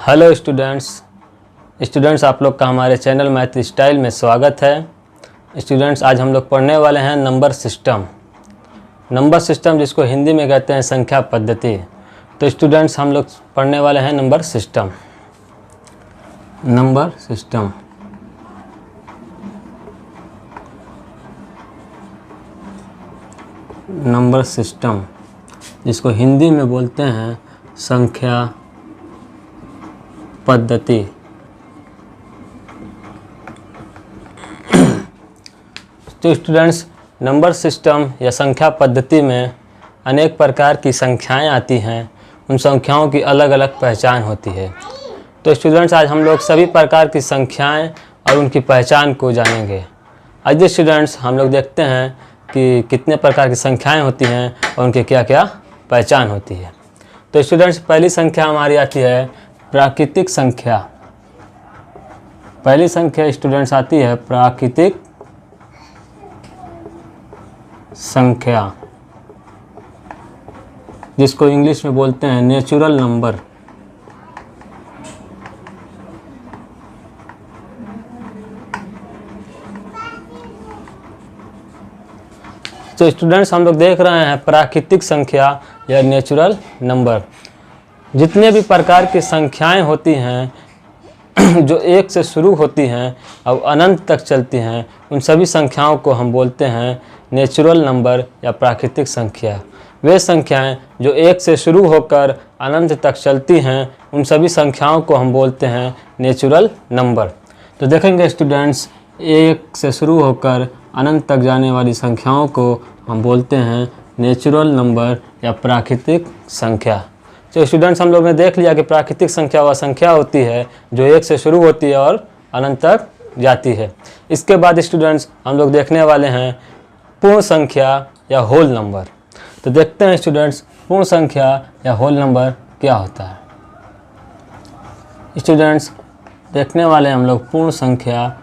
Hello students आप लोग का हमारे चैनल मैथ स्टाइल में स्वागत है। स्टूडेंट्स आज हम लोग पढ़ने वाले हैं नंबर सिस्टम जिसको हिंदी में कहते हैं संख्या पद्धति। तो स्टूडेंट्स हम लोग पढ़ने वाले हैं नंबर सिस्टम जिसको हिंदी में बोलते हैं संख्या पद्धति। तो स्टूडेंट्स नंबर सिस्टम या संख्या पद्धति में अनेक प्रकार की संख्याएं आती हैं। उन संख्याओं की अलग अलग पहचान होती है। तो स्टूडेंट्स आज हम लोग सभी प्रकार की संख्याएं और उनकी पहचान को जानेंगे। आज स्टूडेंट्स हम लोग देखते हैं कि कितने प्रकार की संख्याएं होती हैं और उनकी क्या क्या पहचान होती है। तो स्टूडेंट्स पहली संख्या हमारी आती है प्राकृतिक संख्या। पहली संख्या स्टूडेंट्स आती है प्राकृतिक संख्या, जिसको इंग्लिश में बोलते हैं नेचुरल नंबर। तो स्टूडेंट्स हम लोग देख रहे हैं प्राकृतिक संख्या या नेचुरल नंबर। जितने भी प्रकार की संख्याएं होती हैं जो एक से शुरू होती हैं और अनंत तक चलती हैं, उन सभी संख्याओं को हम बोलते हैं नेचुरल नंबर या प्राकृतिक संख्या। वे संख्याएं जो एक से शुरू होकर अनंत तक चलती हैं, उन सभी संख्याओं को हम बोलते हैं नेचुरल नंबर। तो देखेंगे स्टूडेंट्स, एक से शुरू होकर अनंत तक जाने वाली संख्याओं को हम बोलते हैं नेचुरल नंबर या प्राकृतिक संख्या। तो स्टूडेंट्स हम लोग ने देख लिया कि प्राकृतिक संख्या वह संख्या होती है जो एक से शुरू होती है और अनंत तक जाती है। इसके बाद स्टूडेंट्स हम लोग देखने वाले हैं पूर्ण संख्या या होल नंबर। तो देखते हैं स्टूडेंट्स पूर्ण संख्या या होल नंबर क्या होता है। स्टूडेंट्स देखने वाले हैं हम लोग पूर्ण संख्या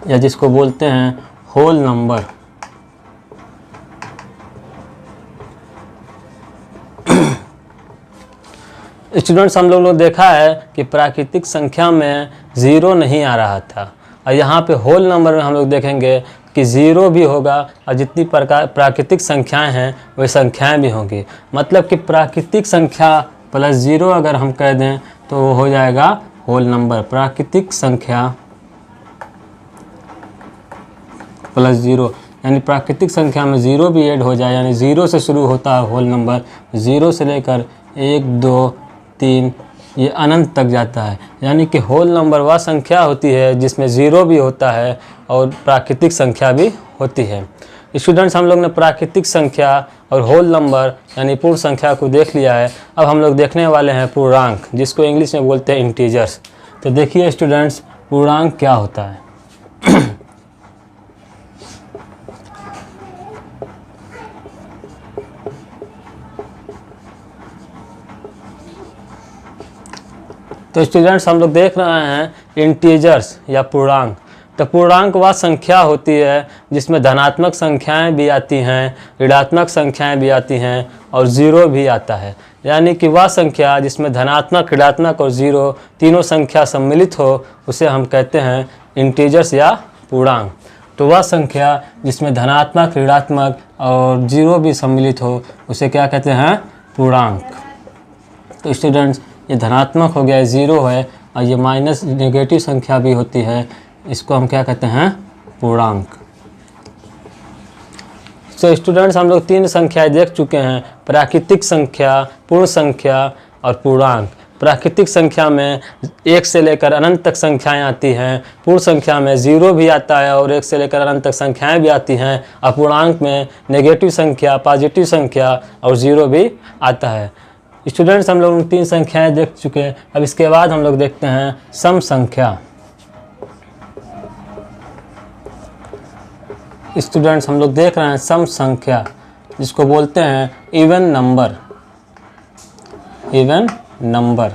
या जिसको बोलते हैं होल नंबर। स्टूडेंट्स हम लोग ने देखा है कि प्राकृतिक संख्या में ज़ीरो नहीं आ रहा था, और यहाँ पे होल नंबर में हम लोग देखेंगे कि ज़ीरो भी होगा और जितनी प्रकार प्राकृतिक संख्याएं हैं वही संख्याएं भी होंगी। मतलब कि प्राकृतिक संख्या प्लस ज़ीरो अगर हम कह दें तो वो हो जाएगा होल नंबर। प्राकृतिक संख्या प्लस ज़ीरो यानी प्राकृतिक संख्या में ज़ीरो भी ऐड हो जाए, यानी ज़ीरो से शुरू होता है होल नंबर। ज़ीरो से लेकर 1 2 3 ये अनंत तक जाता है। यानी कि होल नंबर वह संख्या होती है जिसमें ज़ीरो भी होता है और प्राकृतिक संख्या भी होती है। स्टूडेंट्स हम लोग ने प्राकृतिक संख्या और होल नंबर यानी पूर्ण संख्या को देख लिया है। अब हम लोग देखने वाले हैं पूर्णांक, जिसको इंग्लिश में बोलते हैं इंटीजर्स। तो देखिए स्टूडेंट्स पूर्णांक क्या होता है। तो स्टूडेंट्स हम लोग देख रहे हैं इंटीजर्स या पूर्णांक। तो पूर्णांक वह संख्या होती है जिसमें धनात्मक संख्याएं भी आती हैं, ऋणात्मक संख्याएं भी आती हैं और ज़ीरो भी आता है। यानी कि वह संख्या जिसमें धनात्मक, ऋणात्मक और ज़ीरो तीनों संख्या सम्मिलित हो उसे हम कहते हैं इंटीजर्स या पूर्णांक। तो वह संख्या जिसमें धनात्मक, ऋणात्मक और ज़ीरो भी सम्मिलित हो उसे क्या कहते हैं पूर्णांक। तो स्टूडेंट्स ये धनात्मक हो गया, ज़ीरो है, और ये माइनस नेगेटिव संख्या भी होती है, इसको हम क्या कहते हैं पूर्णांक। तो स्टूडेंट्स हम लोग 3 संख्याएं देख चुके हैं, प्राकृतिक संख्या, पूर्ण संख्या और पूर्णांक। प्राकृतिक संख्या में 1 से लेकर अनंत तक संख्याएं आती हैं, पूर्ण संख्या में ज़ीरो भी आता है और 1 से लेकर अनंत तक संख्याएं भी आती हैं, और पूर्णांक में नेगेटिव संख्या, पॉजिटिव संख्या और ज़ीरो भी आता है। स्टूडेंट्स हम लोग 3 संख्याएं देख चुके हैं। अब इसके बाद हम लोग देखते हैं सम संख्या। स्टूडेंट्स हम लोग देख रहे हैं सम संख्या, जिसको बोलते हैं even number.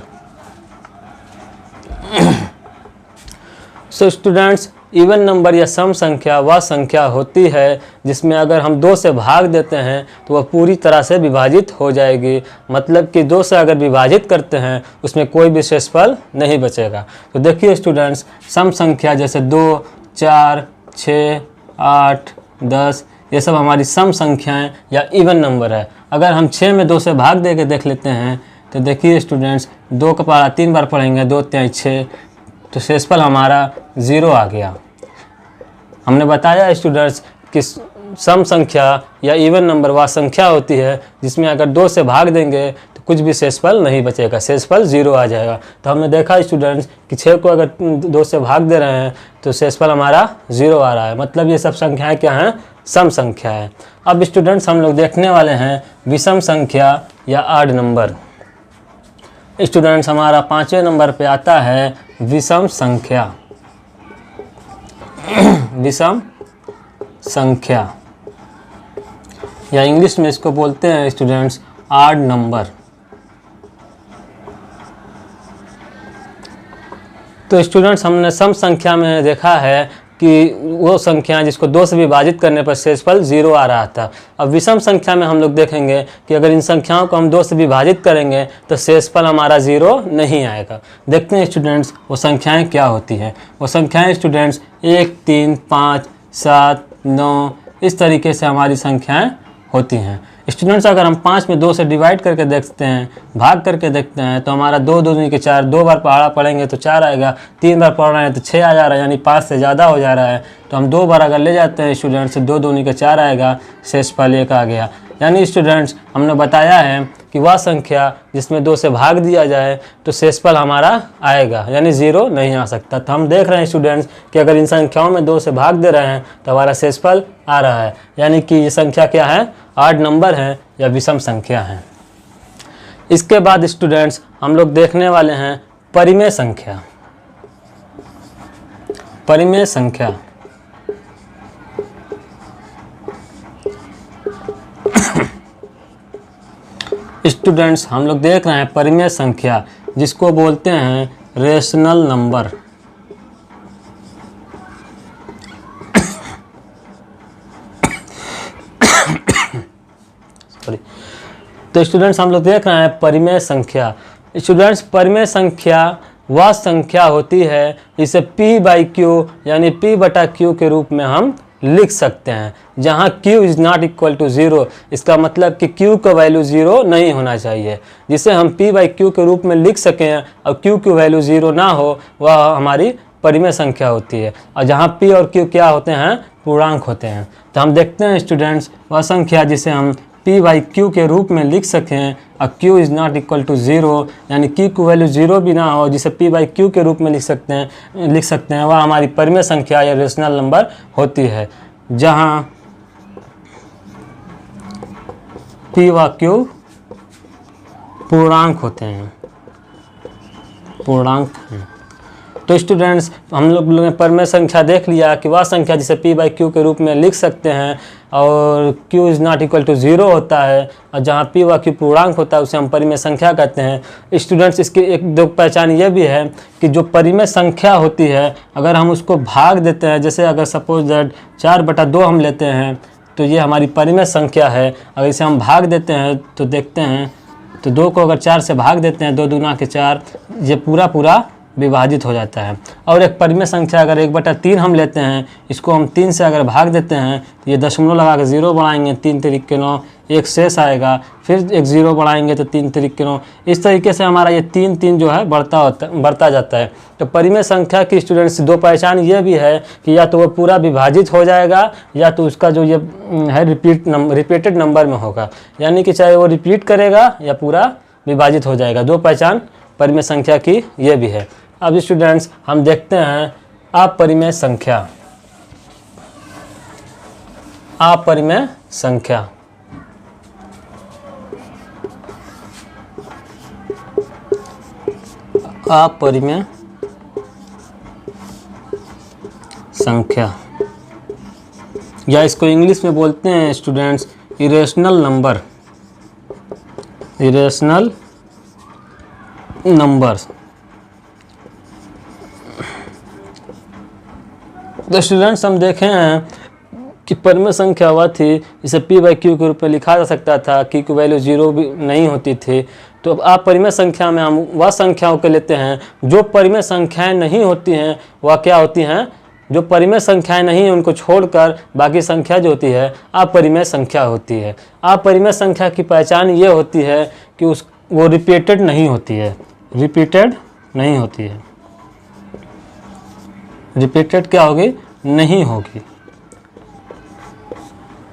So students even number या सम संख्या वह संख्या होती है जिसमें अगर हम 2 से भाग देते हैं तो वह पूरी तरह से विभाजित हो जाएगी। मतलब कि 2 से अगर विभाजित करते हैं उसमें कोई भी शेषफल नहीं बचेगा। तो देखिए स्टूडेंट्स, सम संख्या जैसे 2, 4, 6, 8, 10 ये सब हमारी सम संख्याएं या इवन नंबर है। अगर हम 6 में 2 से भाग दे के देख लेते हैं तो देखिए स्टूडेंट्स, 2 का पारा 3 बार पढ़ेंगे, 2 3 6, तो शेषफल हमारा 0 आ गया। हमने बताया स्टूडेंट्स कि सम संख्या या इवन नंबर वह संख्या होती है जिसमें अगर 2 से भाग देंगे तो कुछ भी शेषफल नहीं बचेगा, शेषफल 0 आ जाएगा। तो हमने देखा स्टूडेंट्स कि 6 को अगर 2 से भाग दे रहे हैं तो शेषफल हमारा 0 आ रहा है। मतलब ये सब संख्याएं क्या हैं? सम संख्या है। अब स्टूडेंट्स हम लोग देखने वाले हैं विषम संख्या या ऑड नंबर। स्टूडेंट्स हमारा 5वें नंबर पे आता है विषम संख्या। विषम संख्या या इंग्लिश में इसको बोलते हैं स्टूडेंट्स ऑड नंबर। तो स्टूडेंट्स हमने सम संख्या में देखा है कि वो संख्या जिसको 2 से विभाजित करने पर शेषफल 0 आ रहा था। अब विषम संख्या में हम लोग देखेंगे कि अगर इन संख्याओं को हम 2 से विभाजित करेंगे तो शेषफल हमारा 0 नहीं आएगा। देखते हैं स्टूडेंट्स वो संख्याएं क्या होती हैं। वो संख्याएं स्टूडेंट्स 1, 3, 5, 7, 9 इस तरीके से हमारी संख्याएं होती हैं। स्टूडेंट्स अगर हम 5 में 2 से डिवाइड करके देखते हैं, भाग करके देखते हैं, तो हमारा 2 2 दूनी के 4, 2 बार पहाड़ा पढ़ेंगे तो 4 आएगा, 3 बार पढ़ रहे हैं तो 6 आ जा रहा है, यानी 5 से ज़्यादा हो जा रहा है। तो हम 2 बार अगर ले जाते हैं स्टूडेंट्स, 2 दूनी के 4 आएगा, शेषफल 1 आ गया। यानी स्टूडेंट्स हमने बताया है कि वह संख्या जिसमें 2 से भाग दिया जाए तो शेषफल हमारा आएगा, यानी 0 नहीं आ सकता। तो हम देख रहे हैं स्टूडेंट्स कि अगर इन संख्याओं में 2 से भाग दे रहे हैं तो हमारा शेषफल आ रहा है, यानी कि ये संख्या क्या है? ऑड नंबर है या विषम संख्या है। इसके बाद स्टूडेंट्स हम लोग देखने वाले हैं परिमेय संख्या। परिमेय संख्या स्टूडेंट्स हम लोग देख रहे हैं परिमेय संख्या जिसको बोलते हैं रेशनल नंबर। तो स्टूडेंट्स हम लोग देख रहे हैं परिमेय संख्या। स्टूडेंट्स परिमेय संख्या वह संख्या होती है जिसे P/Q यानी P/Q के रूप में हम लिख सकते हैं, जहां Q is not equal to 0। इसका मतलब कि Q का वैल्यू 0 नहीं होना चाहिए। जिसे हम P/Q के रूप में लिख सकें और Q की वैल्यू 0 ना हो, वह हमारी परिमेय संख्या होती है। और जहां P और Q क्या होते हैं? पूर्णांक होते हैं। तो हम देखते हैं स्टूडेंट्स वह संख्या जिसे हम P/Q के रूप में लिख सकें और Q is not equal to 0, यानी Q की वैल्यू 0 भी ना हो, जिसे P/Q के रूप में लिख सकते हैं, वह हमारी परिमेय संख्या या रेशनल नंबर होती है। जहां P व Q पूर्णांक होते हैं, पूर्णांक हैं। तो स्टूडेंट्स हम लोग ने परिमेय संख्या देख लिया कि वह संख्या जिसे P/Q के रूप में लिख सकते हैं और Q is not equal to 0 होता है, और जहाँ P व Q पूर्णांक होता है उसे हम परिमेय संख्या कहते हैं। स्टूडेंट्स इसकी एक दो पहचान ये भी है कि जो परिमेय संख्या होती है अगर हम उसको भाग देते हैं, जैसे अगर सपोज दैट 4/2 हम लेते हैं तो ये हमारी परिमेय संख्या है। अगर इसे हम भाग देते हैं तो देखते हैं तो 2 को अगर 4 से भाग देते हैं, 2 दूना के 4, ये पूरा विभाजित हो जाता है। और एक परिमेय संख्या अगर 1/3 हम लेते हैं, इसको हम 3 से अगर भाग देते हैं तो ये दशमलव लगा के 0 बढ़ाएंगे, 3 3 के 9, एक शेष आएगा, फिर एक 0 बढ़ाएंगे तो 3 3 के 9। इस तरीके से हमारा ये 3 3 जो है बढ़ता जाता है। तो परिमेय संख्या की स्टूडेंट्स दो पहचान ये भी है कि या तो वो पूरा विभाजित हो जाएगा या तो उसका जो ये है रिपीटेड नंबर में होगा, यानी कि चाहे वो रिपीट करेगा या पूरा विभाजित हो जाएगा। दो पहचान परिमेय संख्या की ये भी है। अब स्टूडेंट्स हम देखते हैं अपरिमेय संख्या। अपरिमेय संख्या अपरिमेय संख्या या इसको इंग्लिश में बोलते हैं students irrational number. Irrational numbers तो स्टूडेंट्स हम देखे हैं कि परिमेय संख्या हुआ थी जिसे p बाई क्यू के रूप में लिखा जा सकता था, की की वैल्यू 0 भी नहीं होती थी। तो अब अपरिमेय संख्या में हम वह संख्याओं को लेते हैं जो परिमेय संख्याएं नहीं होती हैं। वह क्या होती हैं? जो परिमेय संख्याएं नहीं हैं उनको छोड़कर बाकी संख्या जो होती है अपरिमेय संख्या होती है। अपरिमेय संख्या की पहचान ये होती है कि वो रिपीटेड नहीं होती है, रिपीटेड नहीं होती है, रिपीटेड क्या होगी? नहीं होगी।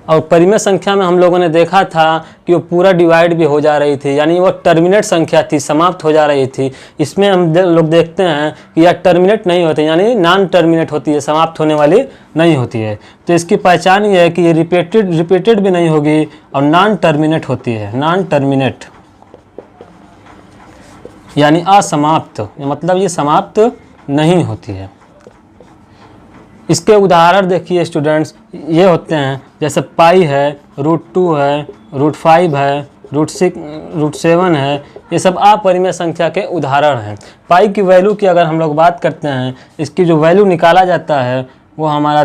और परिमेय संख्या में हम लोगों ने देखा था कि वो पूरा डिवाइड भी हो जा रही थी, यानी वो टर्मिनेट संख्या थी, समाप्त हो जा रही थी। इसमें हम लोग देखते हैं कि यह टर्मिनेट नहीं होती, यानी नॉन टर्मिनेट होती है, समाप्त होने वाली नहीं होती है। तो इसकी पहचान ये है कि ये रिपीटेड भी नहीं होगी और नॉन टर्मिनेट होती है, नॉन टर्मिनेट यानी असमाप्त, मतलब ये समाप्त नहीं होती है। इसके उदाहरण देखिए स्टूडेंट्स, ये होते हैं जैसे पाई है, √2 है, √5 है, √7 है, ये सब अपरिमेय संख्या के उदाहरण हैं। पाई की वैल्यू की अगर हम लोग बात करते हैं, इसकी जो वैल्यू निकाला जाता है वो हमारा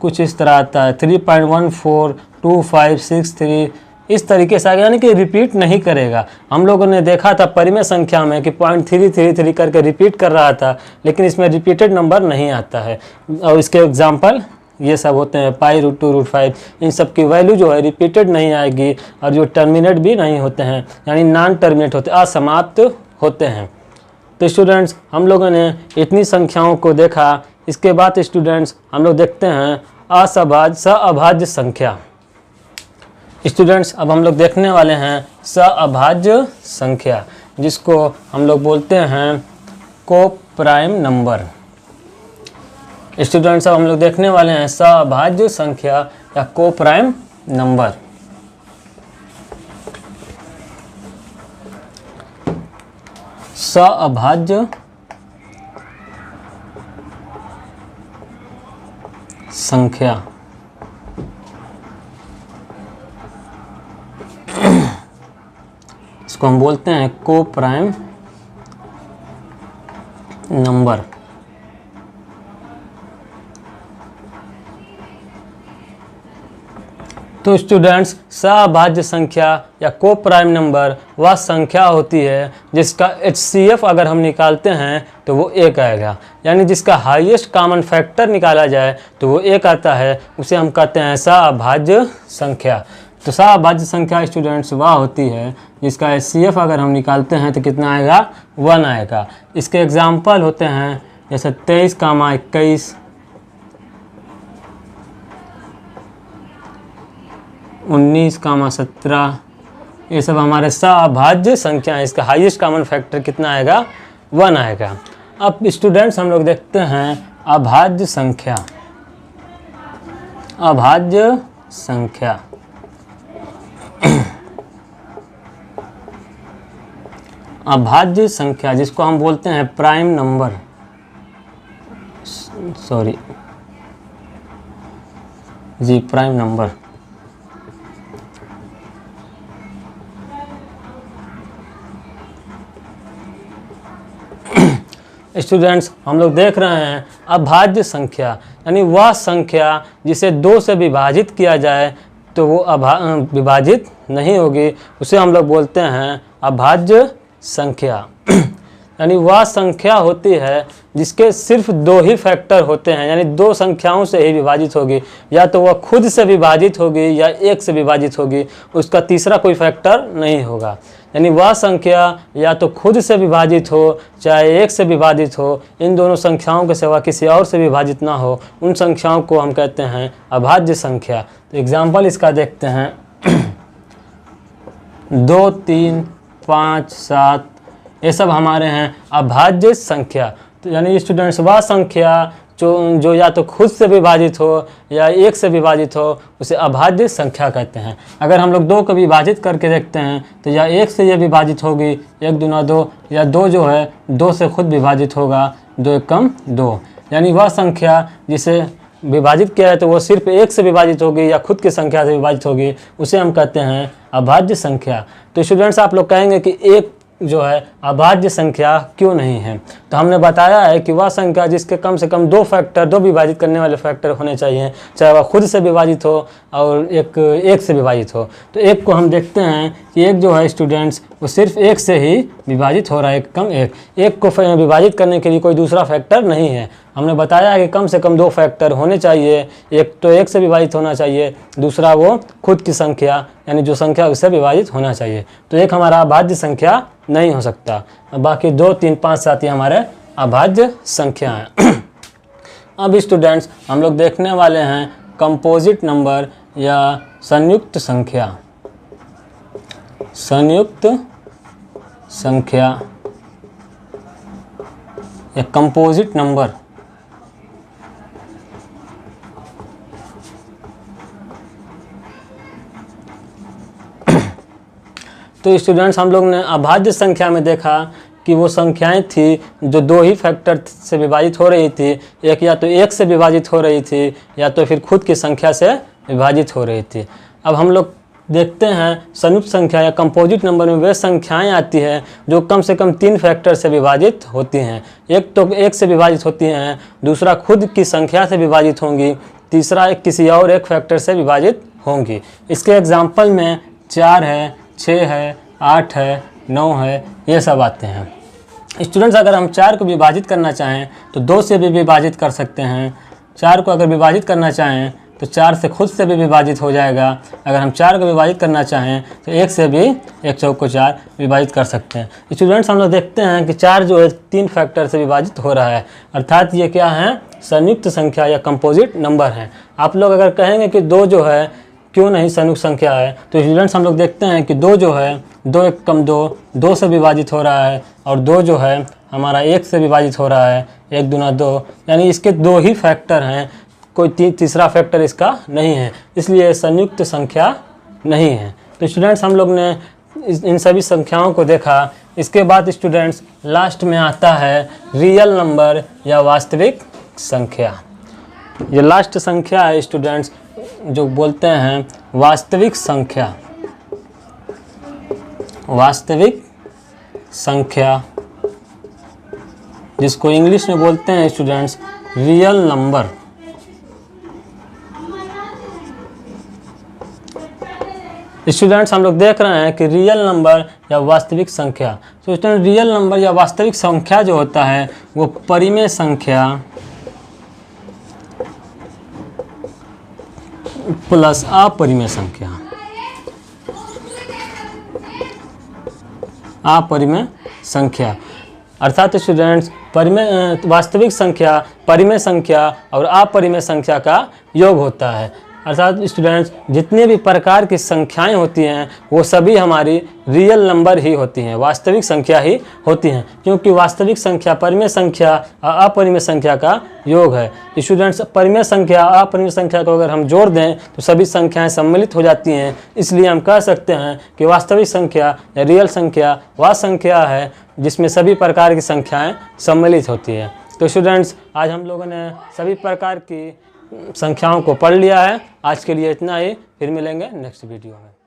कुछ इस तरह आता है 3.142563, इस तरीके से आगे, यानी कि रिपीट नहीं करेगा। हम लोगों ने देखा था परिमेय संख्या में कि 0.333 करके रिपीट कर रहा था, लेकिन इसमें रिपीटेड नंबर नहीं आता है। और इसके एग्जांपल ये सब होते हैं पाई, √2, √5, इन सब की वैल्यू जो है रिपीटेड नहीं आएगी और जो टर्मिनेट भी नहीं होते हैं, यानी नॉन टर्मिनेट होते, असमाप्त होते हैं। तो स्टूडेंट्स हम लोगों ने इतनी संख्याओं को देखा। इसके बाद स्टूडेंट्स हम लोग देखते हैं अभाज्य संख्या। स्टूडेंट्स अब हम लोग देखने वाले हैं अभाज्य संख्या, जिसको हम लोग बोलते हैं कोप्राइम नंबर। स्टूडेंट्स अब हम लोग देखने वाले हैं अभाज्य संख्या या कोप्राइम नंबर। अभाज्य संख्या इसको हम बोलते हैं कोप्राइम नंबर। तो स्टूडेंट्स अभाज्य संख्या या कोप्राइम नंबर वह संख्या होती है जिसका HCF अगर हम निकालते हैं तो वो 1 आएगा, यानी जिसका हाईएस्ट कॉमन फैक्टर निकाला जाए तो वो 1 आता है, उसे हम कहते हैं अभाज्य संख्या। तो अभाज्य संख्या स्टूडेंट्स वह होती है जिसका HCF अगर हम निकालते हैं तो कितना आएगा? 1 आएगा। इसके एग्जाम्पल होते हैं जैसे 23, 21, 19, 17, ये सब हमारे अभाज्य संख्या है। इसका हाईएस्ट कॉमन फैक्टर कितना आएगा? 1 आएगा। अब स्टूडेंट्स हम लोग देखते हैं अभाज्य संख्या। अभाज्य संख्या अभाज्य संख्या जिसको हम बोलते हैं prime number, prime number. Students हम लोग देख रहे हैं अभाज्य संख्या, यानी वह संख्या जिसे 2 से विभाजित किया जाए तो वो विभाजित नहीं होगी, उसे हम लोग बोलते हैं अभाज्य संख्या। यानी वह संख्या होती है जिसके सिर्फ 2 ही फैक्टर होते हैं, यानी 2 संख्याओं से ही विभाजित होगी, या तो वह खुद से विभाजित होगी या 1 से विभाजित होगी, उसका तीसरा कोई फैक्टर नहीं होगा। यानी वह संख्या या तो खुद से विभाजित हो चाहे 1 से विभाजित हो, इन दोनों संख्याओं के सिवा किसी और से विभाजित ना हो, उन संख्याओं को हम कहते हैं अभाज्य संख्या। तो एग्जाम्पल इसका देखते हैं 2, 3, 5, 7, ये सब हमारे हैं अभाज्य संख्या। तो यानी स्टूडेंट्स वह संख्या जो या तो खुद से विभाजित हो या 1 से विभाजित हो, उसे अभाज्य संख्या कहते हैं। अगर हम लोग 2 को विभाजित करके देखते हैं तो या 1 से ये विभाजित होगी, 1 दूना 2, या 2 जो है 2 से खुद विभाजित होगा, 2 1 कम 2। यानी वह संख्या जिसे विभाजित किया है तो वो सिर्फ 1 से विभाजित होगी या खुद की संख्या से विभाजित होगी, उसे हम कहते हैं अभाज्य संख्या। तो स्टूडेंट्स आप लोग कहेंगे कि 1 जो है अभाज्य संख्या क्यों नहीं है? तो हमने बताया है कि वह संख्या जिसके कम से कम दो विभाजित करने वाले फैक्टर होने चाहिए, चाहे वह खुद से विभाजित हो और एक से विभाजित हो। तो एक को हम देखते हैं कि एक जो है स्टूडेंट्स वो सिर्फ एक से ही विभाजित हो रहा है, एक कम एक को विभाजित करने के लिए कोई दूसरा फैक्टर नहीं है। हमने बताया है कि कम से कम 2 फैक्टर होने चाहिए, एक तो एक से विभाजित होना चाहिए, दूसरा वो खुद की संख्या यानी जो संख्या उससे विभाजित होना चाहिए। तो एक हमारा अभाज्य संख्या नहीं हो सकता, बाकी 2, 3, 5, 7 ये हमारे अभाज्य संख्या हैं। अब स्टूडेंट्स हम लोग देखने वाले हैं कंपोजिट नंबर या संयुक्त संख्या। संयुक्त संख्या या कंपोजिट नंबर। तो स्टूडेंट्स हम लोग ने अभाज्य संख्या में देखा कि वो संख्याएं थी जो 2 ही फैक्टर से विभाजित हो रही थी, एक या तो एक से विभाजित हो रही थी या तो फिर खुद की संख्या से विभाजित हो रही थी। अब हम लोग देखते हैं संयुक्त संख्या या कंपोजिट नंबर में वे संख्याएं आती हैं जो कम से कम 3 फैक्टर से विभाजित होती हैं। एक तो एक से विभाजित होती हैं, दूसरा खुद की संख्या से विभाजित होंगी, तीसरा एक किसी और एक फैक्टर से विभाजित होंगी। इसके एग्जाम्पल में 4 है, 6 है, 8 है, 9 है, ये सब आते हैं। स्टूडेंट्स अगर हम 4 को विभाजित करना चाहें तो 2 से भी विभाजित कर सकते हैं। 4 को अगर विभाजित करना चाहें तो 4 से खुद से भी विभाजित हो जाएगा। अगर हम 4 को विभाजित करना चाहें तो 1 से भी 1 चौक को 4 विभाजित कर सकते हैं। स्टूडेंट्स हम लोग देखते हैं कि 4 जो है 3 फैक्टर से विभाजित हो रहा है, अर्थात ये क्या है, संयुक्त संख्या या कंपोजिट नंबर है। आप लोग अगर कहेंगे कि 2 जो है क्यों नहीं संयुक्त संख्या है, तो स्टूडेंट्स हम लोग देखते हैं कि 2 जो है 2 1 कम 2 से विभाजित हो रहा है, और 2 जो है हमारा 1 से विभाजित हो रहा है, 1 दूना 2, यानी इसके 2 ही फैक्टर हैं, कोई तीसरा फैक्टर इसका नहीं है, इसलिए संयुक्त संख्या नहीं है। तो स्टूडेंट्स हम लोग ने इन सभी संख्याओं को देखा। इसके बाद स्टूडेंट्स लास्ट में आता है रियल नंबर या वास्तविक संख्या। ये लास्ट संख्या है स्टूडेंट्स जो बोलते हैं वास्तविक संख्या। वास्तविक संख्या जिसको इंग्लिश में बोलते हैं स्टूडेंट्स रियल नंबर। स्टूडेंट्स हम लोग देख रहे हैं कि रियल नंबर या वास्तविक संख्या। तो स्टूडेंट रियल नंबर या वास्तविक संख्या जो होता है वो परिमेय संख्या प्लस अपरिमेय संख्या। अपरिमेय संख्या अर्थात स्टूडेंट्स वास्तविक संख्या, परिमेय संख्या और अपरिमेय संख्या का योग होता है। अर्थात स्टूडेंट्स जितने भी प्रकार की संख्याएं होती हैं वो सभी हमारी रियल नंबर ही होती हैं, वास्तविक संख्या ही होती हैं, क्योंकि वास्तविक संख्या परिमेय संख्या और अपरिमेय संख्या का योग है। स्टूडेंट्स परिमेय संख्या और अपरिमेय संख्या को अगर हम जोड़ दें तो सभी संख्याएं सम्मिलित हो जाती हैं, इसलिए हम कह सकते हैं कि वास्तविक संख्या या रियल संख्या वह संख्या है जिसमें सभी प्रकार की संख्याएँ सम्मिलित होती है। तो स्टूडेंट्स आज हम लोगों ने सभी प्रकार की संख्याओं को पढ़ लिया है। आज के लिए इतना ही, फिर मिलेंगे नेक्स्ट वीडियो में।